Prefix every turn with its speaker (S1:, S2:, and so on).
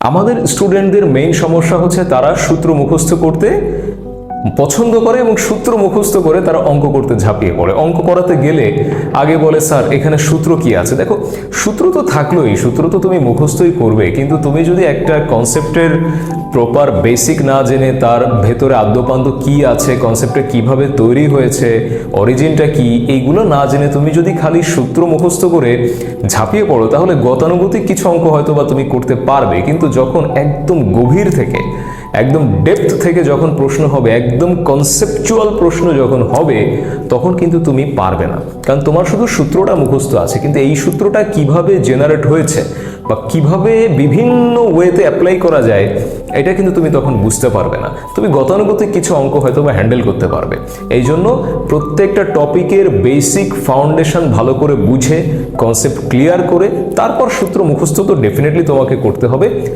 S1: আমাদের স্টুডেন্টদের মেইন সমস্যা হচ্ছে তারা সূত্র মুখস্থ করতে পছন্দ করে এবং সূত্র মুখস্থ করে তারা অঙ্ক করতে ঝাঁপিয়ে পড়ে। অঙ্ক করাতে গেলে আগে বলে স্যার এখানে সূত্র কি আছে। দেখো সূত্র তো থাকলোই, সূত্র তো তুমি মুখস্থই করবে, কিন্তু তুমি যদি একটা কনসেপ্টের প্রপার বেসিক না জেনে তার ভেতরে আদ্যপান্ত কি আছে, কনসেপ্টটা কিভাবে তৈরি হয়েছে, অরিজিনটা কি, এইগুলো না জেনে তুমি যদি খালি সূত্র মুখস্থ করে ঝাঁপিয়ে পড়ো তাহলে গতানুগতিক কিছু অঙ্ক হয়তো বা তুমি করতে পারবে, কিন্তু যখন একদম গভীর থেকে একদম ডেপথ থেকে যখন প্রশ্ন হবে, একদম কনসেপচুয়াল প্রশ্ন যখন হবে, তখন কিন্তু তুমি পারবে না। কারণ তোমার শুধু সূত্রটা মুখস্থ আছে, কিন্তু এই সূত্রটা কিভাবে জেনারেট হয়েছে বা কিভাবে বিভিন্ন ওয়েতে অ্যাপ্লাই করা যায় এটা কিন্তু তুমি তখন বুঝতে পারবে না। তুমি গতানুগতিক কিছু অঙ্ক হয়তো বা হ্যান্ডেল করতে পারবে। এই জন্য প্রত্যেকটা টপিকের বেসিক ফাউন্ডেশন ভালো করে বুঝে, কনসেপ্ট ক্লিয়ার করে তারপর সূত্র মুখস্থ তো ডেফিনেটলি তোমাকে করতে হবে।